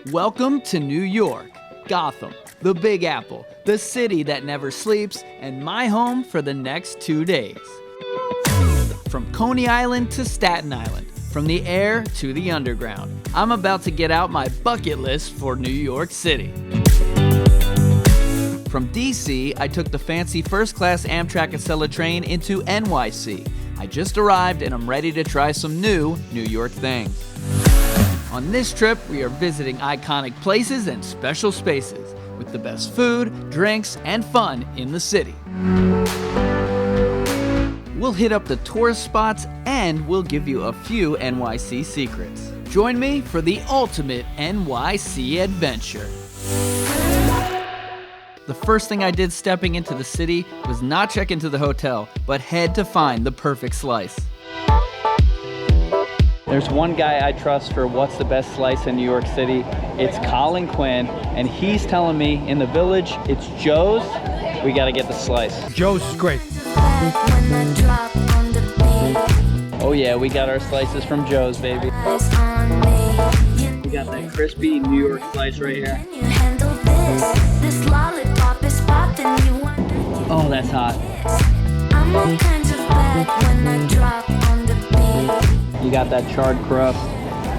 Welcome to New York, Gotham, the Big Apple, the city that never sleeps, and my home for the next 2 days. From Coney Island to Staten Island, from the air to the underground, I'm about to get out my bucket list for New York City. From DC, I took the fancy first-class Amtrak and Cellar train into NYC. I just arrived and I'm ready to try some new New York things. On this trip, we are visiting iconic places and special spaces with the best food, drinks, and fun in the city. We'll hit up the tourist spots and we'll give you a few NYC secrets. Join me for the ultimate NYC adventure. The first thing I did stepping into the city was not check into the hotel, but head to find the perfect slice. There's one guy I trust for what's the best slice in New York City. It's Colin Quinn, and he's telling me in the Village, it's Joe's. We gotta get the slice. Joe's is great. Oh yeah, we got our slices from Joe's, baby. We got that crispy New York slice right here. Oh, that's hot. You got that charred crust.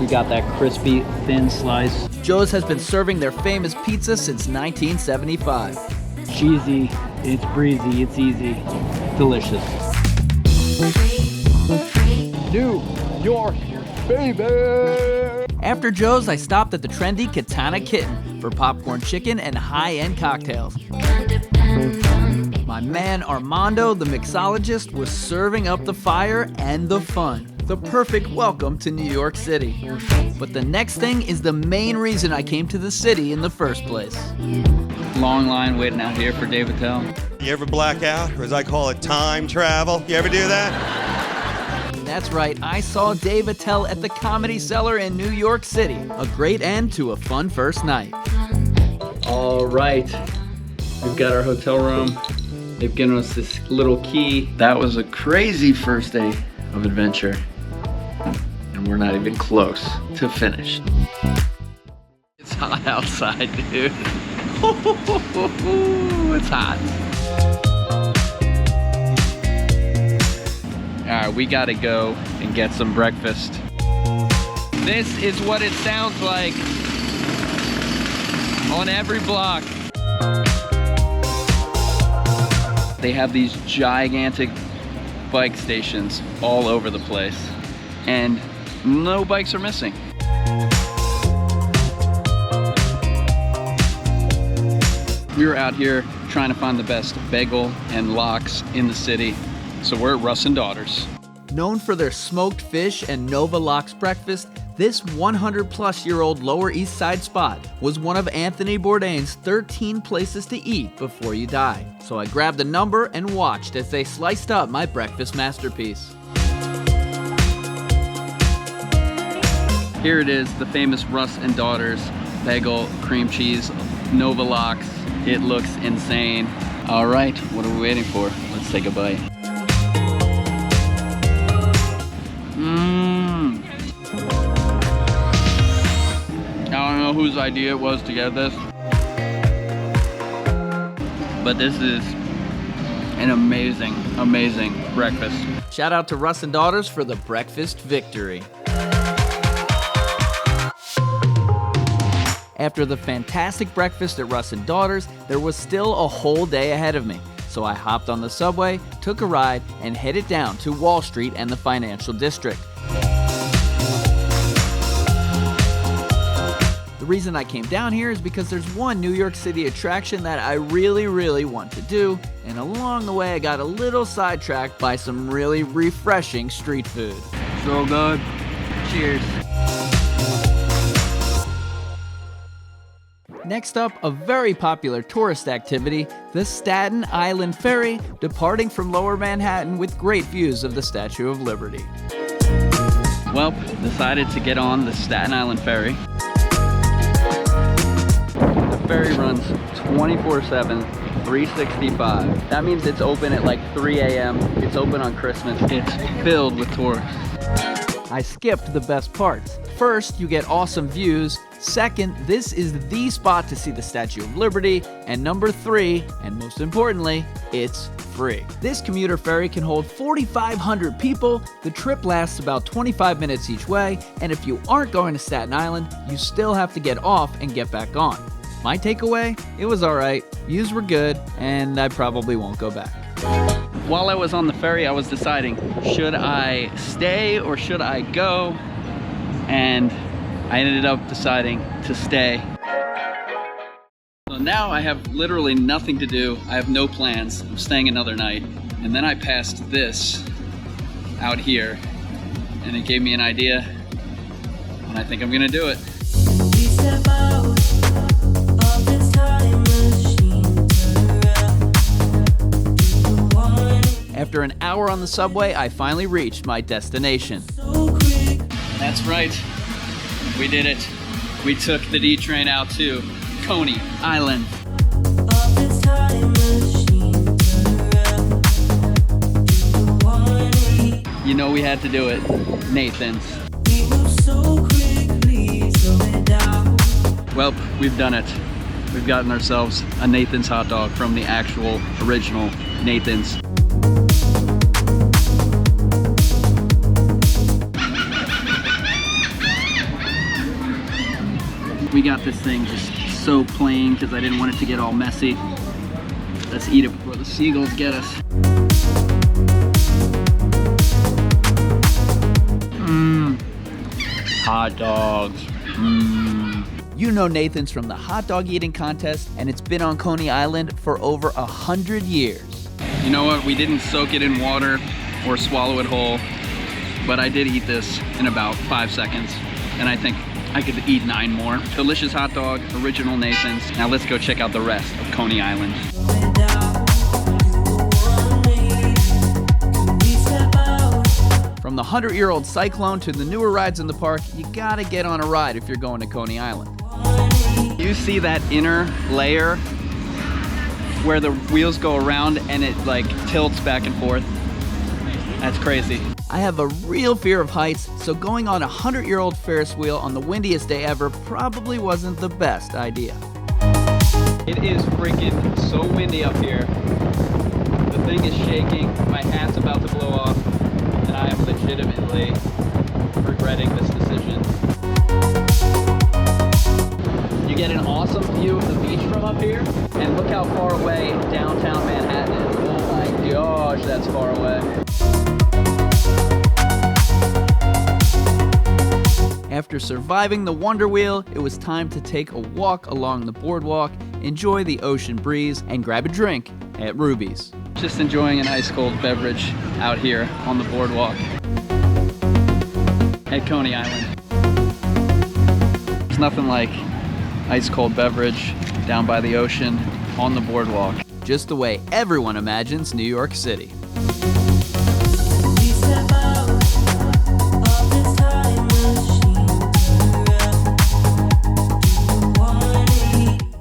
You got that crispy, thin slice. Joe's has been serving their famous pizza since 1975. Cheesy, it's breezy, it's easy, delicious. New York, baby! After Joe's, I stopped at the trendy Katana Kitten for popcorn chicken and high-end cocktails. My man Armando, the mixologist, was serving up the fire and the fun. The perfect welcome to New York City. But the next thing is the main reason I came to the city in the first place. Long line waiting out here for Dave Attell. You ever black out, or as I call it, time travel? You ever do that? That's right, I saw Dave Attell at the Comedy Cellar in New York City. A great end to a fun first night. All right, we've got our hotel room. They've given us this little key. That was a crazy first day of adventure. And we're not even close to finished. It's hot outside, dude. It's hot. All right, we gotta go and get some breakfast. This is what it sounds like on every block. They have these gigantic bike stations all over the place, and no bikes are missing. We were out here trying to find the best bagel and lox in the city, so we're at Russ and Daughters. Known for their smoked fish and Nova Lox breakfast, this 100-plus-year-old Lower East Side spot was one of Anthony Bourdain's 13 places to eat before you die. So I grabbed a number and watched as they sliced up my breakfast masterpiece. Here it is, the famous Russ and Daughters bagel, cream cheese, Nova Lox. It looks insane. All right, what are we waiting for? Let's take a bite. I don't know whose idea it was to get this, but this is an amazing, amazing breakfast. Shout out to Russ and Daughters for the breakfast victory. After the fantastic breakfast at Russ and Daughters, there was still a whole day ahead of me. So I hopped on the subway, took a ride, and headed down to Wall Street and the financial district. The reason I came down here is because there's one New York City attraction that I really want to do, and along the way I got a little sidetracked by some really refreshing street food. So good. Cheers. Next up, a very popular tourist activity, the Staten Island Ferry, departing from Lower Manhattan with great views of the Statue of Liberty. Well, decided to get on the Staten Island Ferry. The ferry runs 24/7, 365. That means it's open at like 3 a.m. It's open on Christmas. It's filled with tourists. I skipped the best parts. First, you get awesome views. Second, this is the spot to see the Statue of Liberty. And number 3, and most importantly, it's free. This commuter ferry can hold 4,500 people. The trip lasts about 25 minutes each way, and if you aren't going to Staten Island, you still have to get off and get back on. My takeaway? It was alright, views were good, and I probably won't go back. While I was on the ferry, I was deciding, should I stay or should I go? And I ended up deciding to stay. So now I have literally nothing to do. I have no plans. I'm staying another night. And then I passed this out here, and it gave me an idea, and I think I'm gonna do it. After an hour on the subway, I finally reached my destination. That's right. We did it. We took the D train out to Coney Island. You know we had to do it. Nathan's. Well, we've done it. We've gotten ourselves a Nathan's hot dog from the actual original Nathan's. We got this thing just so plain because I didn't want it to get all messy. Let's eat it before the seagulls get us. Hot dogs. You know Nathan's from the hot dog eating contest, and it's been on Coney Island for over 100 years. You know what? We didn't soak it in water or swallow it whole, but I did eat this in about 5 seconds, and I think I could eat 9 more. Delicious hot dog, original Nathan's. Now let's go check out the rest of Coney Island. From the 100-year-old Cyclone to the newer rides in the park, you gotta get on a ride if you're going to Coney Island. You see that inner layer where the wheels go around and it like tilts back and forth? That's crazy. I have a real fear of heights, so going on a 100-year-old Ferris wheel on the windiest day ever probably wasn't the best idea. It is freaking so windy up here. The thing is shaking, my hat's about to blow off, and I am legitimately regretting this decision. You get an awesome view of the beach from up here, and look how far away downtown Manhattan is. Oh my gosh, that's far away. After surviving the Wonder Wheel, it was time to take a walk along the boardwalk, enjoy the ocean breeze, and grab a drink at Ruby's. Just enjoying an ice cold beverage out here on the boardwalk at Coney Island. There's nothing like ice cold beverage down by the ocean on the boardwalk. Just the way everyone imagines New York City.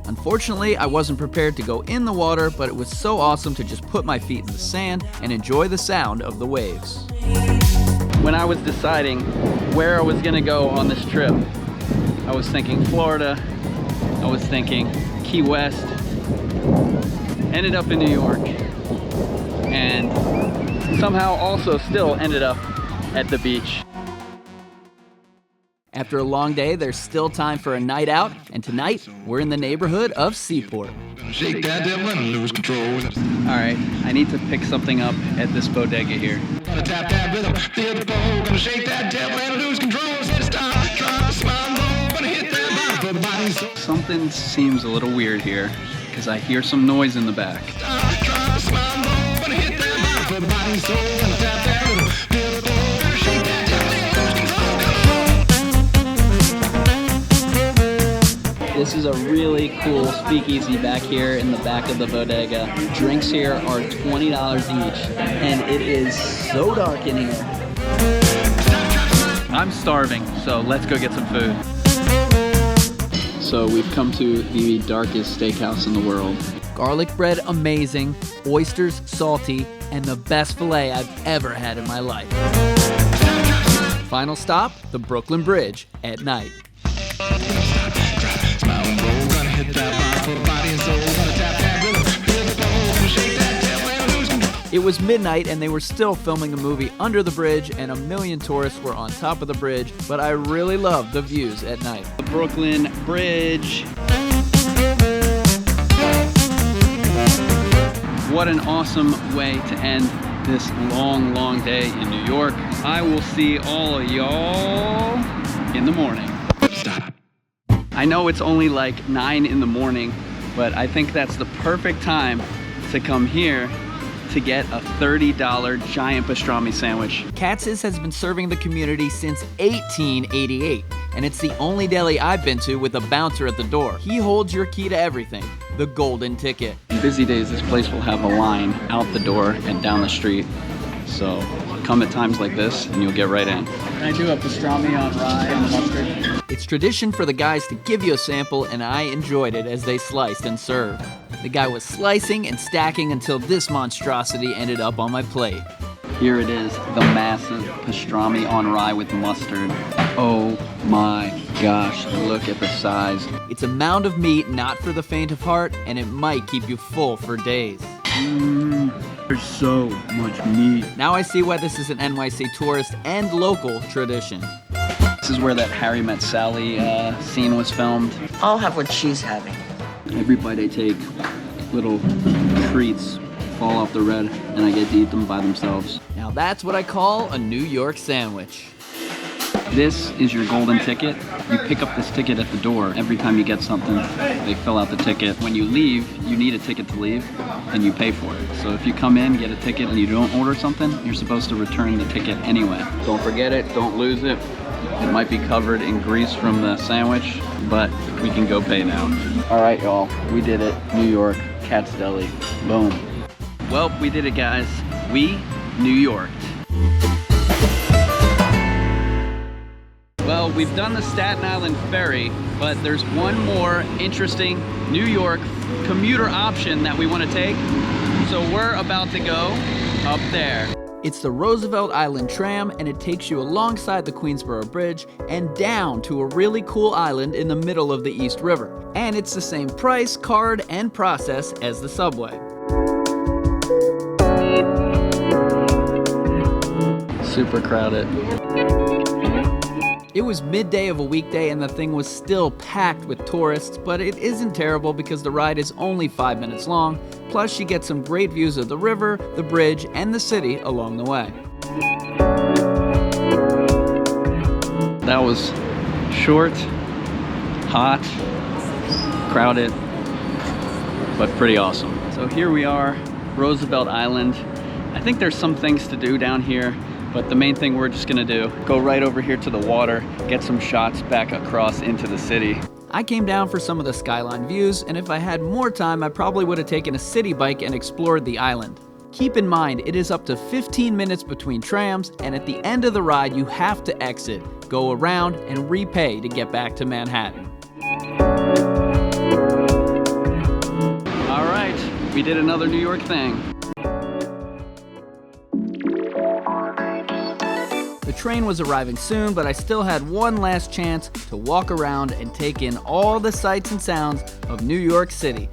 Unfortunately, I wasn't prepared to go in the water, but it was so awesome to just put my feet in the sand and enjoy the sound of the waves. When I was deciding where I was gonna go on this trip, I was thinking Florida, I was thinking Key West, ended up in New York, and somehow also still ended up at the beach. After a long day, there's still time for a night out, and tonight, we're in the neighborhood of Seaport. Shake that devil and lose control. All right, I need to pick something up at this bodega here. Gonna tap that rhythm, feel the flow. Gonna shake that devil and lose control. Said stop, try to smile, gonna hit that vibe for the body. Something seems a little weird here, because I hear some noise in the back. Stop, try to smile, gonna hit that vibe for the body and soul. Gonna tap that rhythm, feel the flow. Gonna shake that devil and lose control. This is a really cool speakeasy back here in the back of the bodega. Drinks here are $20 each, and it is so dark in here. I'm starving, so let's go get some food. So we've come to the darkest steakhouse in the world. Garlic bread amazing, oysters salty, and the best filet I've ever had in my life. Final stop, the Brooklyn Bridge at night. was midnight and they were still filming a movie under the bridge and a million tourists were on top of the bridge, but I really loved the views at night. The Brooklyn Bridge. What an awesome way to end this long, long day in New York. I will see all of y'all in the morning. Stop. I know it's only like 9 in the morning, but I think that's the perfect time to come here to get a $30 giant pastrami sandwich. Katz's has been serving the community since 1888, and it's the only deli I've been to with a bouncer at the door. He holds your key to everything, the golden ticket. On busy days, this place will have a line out the door and down the street, so come at times like this and you'll get right in. Can I do a pastrami on rye and mustard? It's tradition for the guys to give you a sample, and I enjoyed it as they sliced and served. The guy was slicing and stacking until this monstrosity ended up on my plate. Here it is, the massive pastrami on rye with mustard. Oh my gosh, look at the size. It's a mound of meat not for the faint of heart, and it might keep you full for days. There's so much meat. Now I see why this is an NYC tourist and local tradition. This is where that Harry Met Sally scene was filmed. I'll have what she's having. Every bite I take, little treats fall off the bread, and I get to eat them by themselves. Now that's what I call a New York sandwich. This is your golden ticket. You pick up this ticket at the door. Every time you get something, they fill out the ticket. When you leave, you need a ticket to leave, and you pay for it. So if you come in, get a ticket, and you don't order something, you're supposed to return the ticket anyway. Don't forget it, don't lose it. It might be covered in grease from the sandwich, but we can go pay now. All right, y'all, we did it. New York, Katz Deli, boom. Well, we did it, guys. We New Yorked. Well, we've done the Staten Island Ferry, but there's one more interesting New York commuter option that we want to take. So we're about to go up there. It's the Roosevelt Island Tram, and it takes you alongside the Queensboro Bridge and down to a really cool island in the middle of the East River. And it's the same price, card, and process as the subway. Super crowded. It was midday of a weekday and the thing was still packed with tourists, but it isn't terrible because the ride is only 5 minutes long, plus you get some great views of the river, the bridge, and the city along the way. That was short, hot, crowded, but pretty awesome. So here we are, Roosevelt Island. I think there's some things to do down here, but the main thing we're just gonna do, go right over here to the water, get some shots back across into the city. I came down for some of the skyline views, and if I had more time, I probably would have taken a city bike and explored the island. Keep in mind, it is up to 15 minutes between trams, and at the end of the ride, you have to exit, go around, and repay to get back to Manhattan. All right, we did another New York thing. The train was arriving soon, but I still had one last chance to walk around and take in all the sights and sounds of New York City.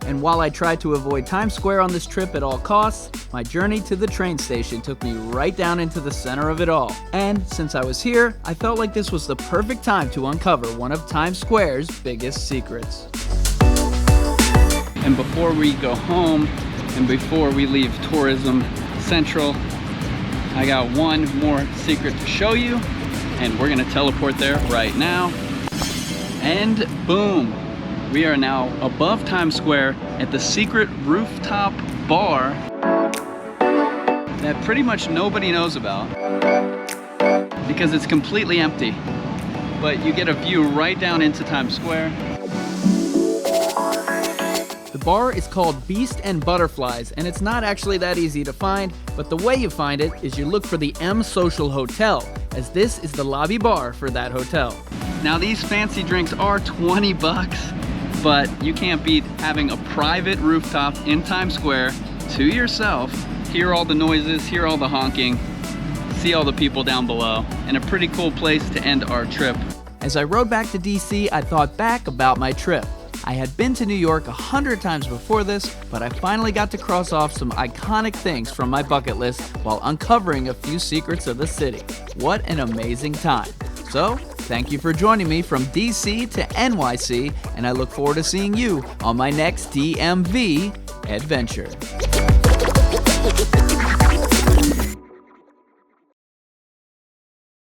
And while I tried to avoid Times Square on this trip at all costs, my journey to the train station took me right down into the center of it all. And since I was here, I felt like this was the perfect time to uncover one of Times Square's biggest secrets. And before we go home, and before we leave Tourism Central, I got one more secret to show you, and we're gonna teleport there right now. And boom, we are now above Times Square at the secret rooftop bar that pretty much nobody knows about because it's completely empty. But you get a view right down into Times Square. The bar is called Beast and Butterflies, and it's not actually that easy to find, but the way you find it is you look for the M Social Hotel, as this is the lobby bar for that hotel. Now these fancy drinks are 20 bucks, but you can't beat having a private rooftop in Times Square to yourself, hear all the noises, hear all the honking, see all the people down below, and a pretty cool place to end our trip. As I rode back to DC, I thought back about my trip. I had been to New York 100 times before this, but I finally got to cross off some iconic things from my bucket list while uncovering a few secrets of the city. What an amazing time. So, thank you for joining me from DC to NYC, and I look forward to seeing you on my next DMV adventure.